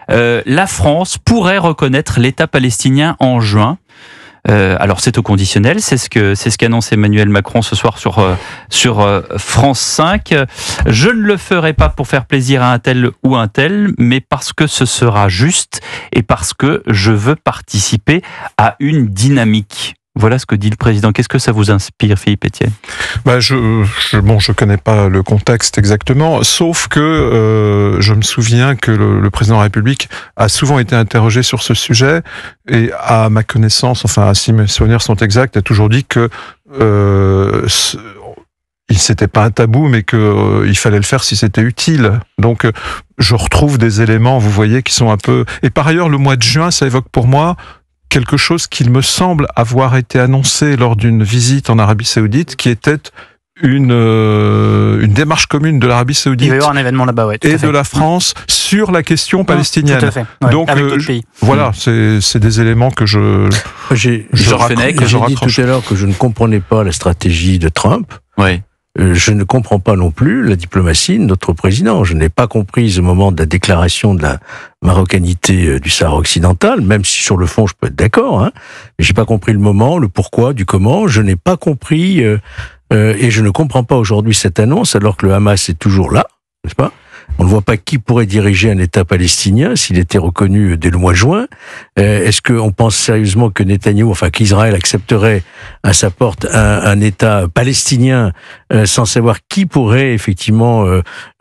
La France pourrait reconnaître l'État palestinien en juin. Alors c'est au conditionnel, c'est ce qu'annonce Emmanuel Macron ce soir sur France 5. Je ne le ferai pas pour faire plaisir à un tel ou un tel, mais parce que ce sera juste et parce que je veux participer à une dynamique. Voilà ce que dit le président. Qu'est-ce que ça vous inspire, Philippe Etienne ? Je connais pas le contexte exactement, sauf que je me souviens que le président de la République a souvent été interrogé sur ce sujet et à ma connaissance, enfin si mes souvenirs sont exacts, a toujours dit que c'était pas un tabou, mais que il fallait le faire si c'était utile. Donc je retrouve des éléments, vous voyez, qui sont un peu. Et par ailleurs, le mois de juin, ça évoque pour moi quelque chose qu'il me semble avoir été annoncé lors d'une visite en Arabie Saoudite, qui était une démarche commune de l'Arabie Saoudite. Il va y avoir un événement là-bas, ouais, et de la France sur la question palestinienne. Tout à fait. Ouais, donc, avec d'autres pays. Voilà, c'est des éléments que J'ai dit tout à l'heure que je ne comprenais pas la stratégie de Trump. Oui. Je ne comprends pas non plus la diplomatie de notre président. Je n'ai pas compris au moment de la déclaration de la marocanité du Sahara occidental, même si sur le fond je peux être d'accord, hein, mais j'ai pas compris le moment, le pourquoi, du comment. Je n'ai pas compris et je ne comprends pas aujourd'hui cette annonce alors que le Hamas est toujours là, n'est-ce pas ? On ne voit pas qui pourrait diriger un État palestinien s'il était reconnu dès le mois de juin. Est-ce qu'on pense sérieusement que Netanyahou, enfin qu'Israël accepterait à sa porte un État palestinien sans savoir qui pourrait effectivement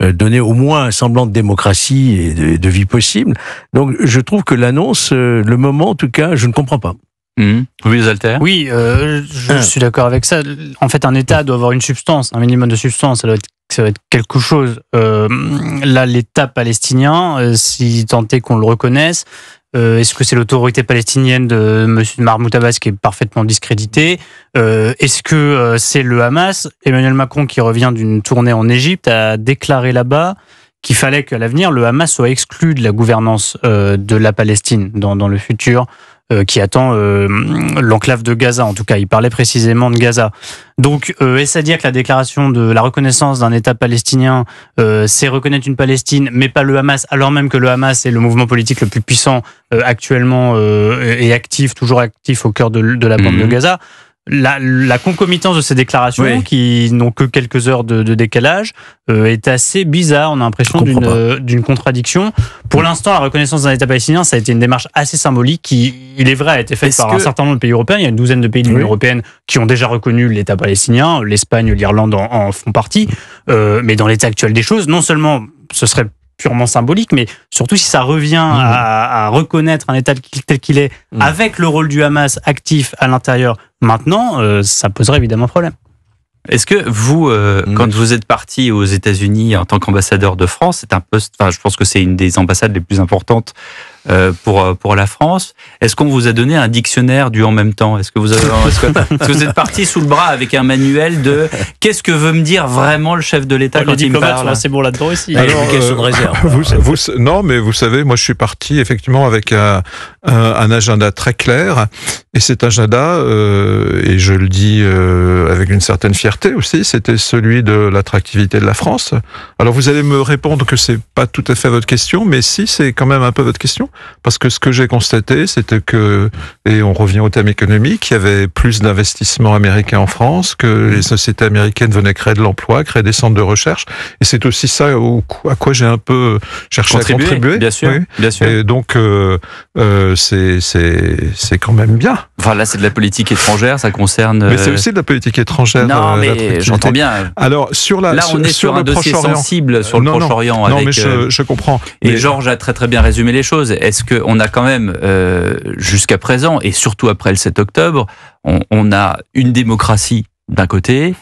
donner au moins un semblant de démocratie et de vie possible? Donc je trouve que l'annonce, le moment en tout cas, je ne comprends pas. Oui, Zalter. Oui, je suis d'accord avec ça. En fait, un État doit avoir une substance, un minimum de substance. Ça doit être quelque chose. Là, l'État palestinien, si tant est qu'on le reconnaisse, est-ce que c'est l'autorité palestinienne de M. Mahmoud Abbas qui est parfaitement discréditée ? Est-ce que c'est le Hamas ? Emmanuel Macron, qui revient d'une tournée en Égypte, a déclaré là-bas qu'il fallait qu'à l'avenir, le Hamas soit exclu de la gouvernance de la Palestine dans le futur, qui attend l'enclave de Gaza. En tout cas, il parlait précisément de Gaza. Donc, est-ce à dire que la déclaration de la reconnaissance d'un État palestinien, c'est reconnaître une Palestine, mais pas le Hamas, alors même que le Hamas est le mouvement politique le plus puissant actuellement et actif, toujours actif au cœur de la bande de Gaza? La concomitance de ces déclarations, qui n'ont que quelques heures de décalage, est assez bizarre. On a l'impression d'une contradiction. Pour l'instant, la reconnaissance d'un État palestinien, ça a été une démarche assez symbolique qui, il est vrai, a été faite par un certain nombre de pays européens. Il y a une douzaine de pays de l'Union européenne qui ont déjà reconnu l'État palestinien. L'Espagne, l'Irlande en font partie. Mais dans l'état actuel des choses, non seulement ce serait purement symbolique, mais surtout si ça revient à reconnaître un État tel qu'il est, avec le rôle du Hamas actif à l'intérieur, maintenant, ça poserait évidemment problème. Est-ce que vous, quand vous êtes parti aux États-Unis en tant qu'ambassadeur de France, c'est un poste, enfin, je pense que c'est une des ambassades les plus importantes pour la France. Est-ce qu'on vous a donné un dictionnaire du en même temps ? Est-ce que vous êtes parti sous le bras avec un manuel de qu'est-ce que veut me dire vraiment le chef de l'État quand il me parle ? C'est bon là-dedans aussi. Alors, de réserve. Non, mais vous savez, moi je suis parti effectivement avec un agenda très clair. Et cet agenda, et je le dis avec une certaine fierté aussi, c'était celui de l'attractivité de la France. Alors vous allez me répondre que c'est pas tout à fait votre question, mais si, c'est quand même un peu votre question. Parce que ce que j'ai constaté, c'était que, et on revient au thème économique, il y avait plus d'investissements américains en France, que les sociétés américaines venaient créer de l'emploi, créer des centres de recherche. Et c'est aussi ça à quoi j'ai un peu cherché à contribuer. Bien sûr, oui. Bien sûr. Et donc, c'est quand même bien. Enfin, là, c'est de la politique étrangère, ça concerne... Mais c'est aussi de la politique étrangère. Non, mais j'entends bien. Alors, là, on est sur un dossier sensible sur le Proche-Orient. Non, mais je comprends. Et Georges a très très bien résumé les choses. Est-ce qu'on a quand même, jusqu'à présent, et surtout après le 7 octobre, on a une démocratie d'un côté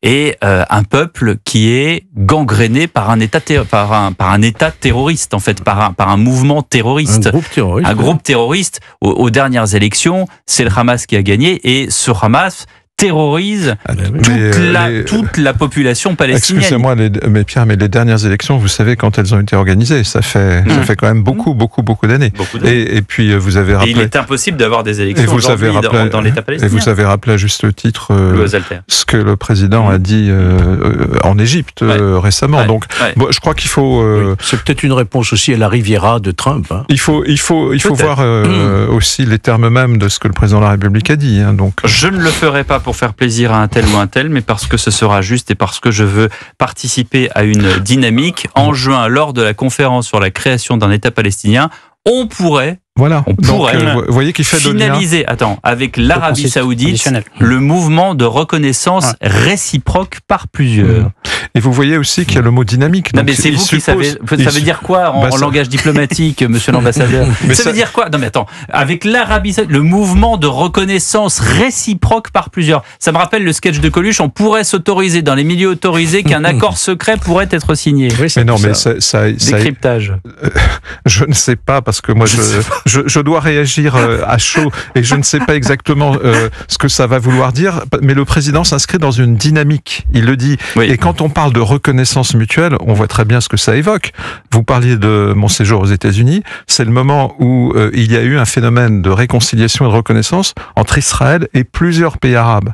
et un peuple qui est gangréné par un État terroriste, en fait, par un mouvement terroriste. Un groupe terroriste. Aux dernières élections, c'est le Hamas qui a gagné, et ce Hamas terrorise toute la population palestinienne. Excusez-moi, mais Pierre, mais les dernières élections, vous savez quand elles ont été organisées, ça fait quand même beaucoup d'années. Et puis vous avez rappelé. Et il est impossible d'avoir des élections aujourd'hui dans l'État palestinien. Et vous avez rappelé à juste titre ce que le président a dit en Égypte récemment. Donc, bon, je crois qu'il faut. C'est peut-être une réponse aussi à la Riviera de Trump. Hein. Il faut voir aussi les termes mêmes de ce que le président de la République a dit. Hein, donc. Je ne le ferai pas pour faire plaisir à un tel ou un tel, mais parce que ce sera juste et parce que je veux participer à une dynamique. En juin, lors de la conférence sur la création d'un État palestinien, on pourrait vous voyez qu'il fait finaliser, avec l'Arabie Saoudite, le mouvement de reconnaissance réciproque par plusieurs. Et vous voyez aussi qu'il y a le mot dynamique. Non, mais c'est vous qui savez. Ça veut dire quoi en langage diplomatique, monsieur l'ambassadeur? Ça veut dire quoi? Non, mais avec l'Arabie Saoudite, le mouvement de reconnaissance réciproque par plusieurs. Ça me rappelle le sketch de Coluche. On pourrait s'autoriser dans les milieux autorisés qu'un accord secret pourrait être signé. Oui, mais non, mais ça décryptage. Je ne sais pas parce que moi je dois réagir à chaud et je ne sais pas exactement ce que ça va vouloir dire, mais le président s'inscrit dans une dynamique, il le dit. Oui. Et quand on parle de reconnaissance mutuelle, on voit très bien ce que ça évoque. Vous parliez de mon séjour aux États-Unis, c'est le moment où il y a eu un phénomène de réconciliation et de reconnaissance entre Israël et plusieurs pays arabes,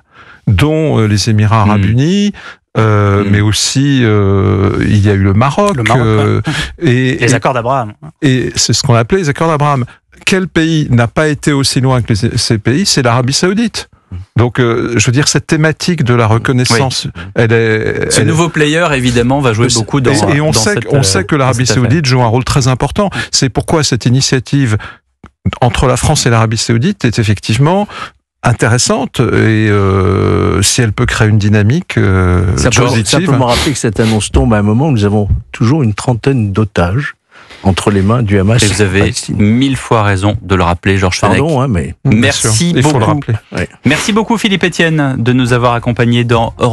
dont les Émirats arabes unis, mais aussi il y a eu le Maroc, et les accords d'Abraham. Et c'est ce qu'on appelait les accords d'Abraham. Quel pays n'a pas été aussi loin que ces pays? C'est l'Arabie Saoudite. Donc, je veux dire, cette thématique de la reconnaissance, ce nouveau player, évidemment, va jouer beaucoup dans et on sait que l'Arabie Saoudite joue un rôle très important. C'est pourquoi cette initiative entre la France et l'Arabie Saoudite est effectivement intéressante et si elle peut créer une dynamique positive. Simplement rappeler que cette annonce tombe à un moment où nous avons toujours une trentaine d'otages entre les mains du Hamas. Et vous avez 1000 fois raison de le rappeler, Georges Fenech. Pardon, mais merci beaucoup. Merci beaucoup, Philippe Etienne, de nous avoir accompagnés dans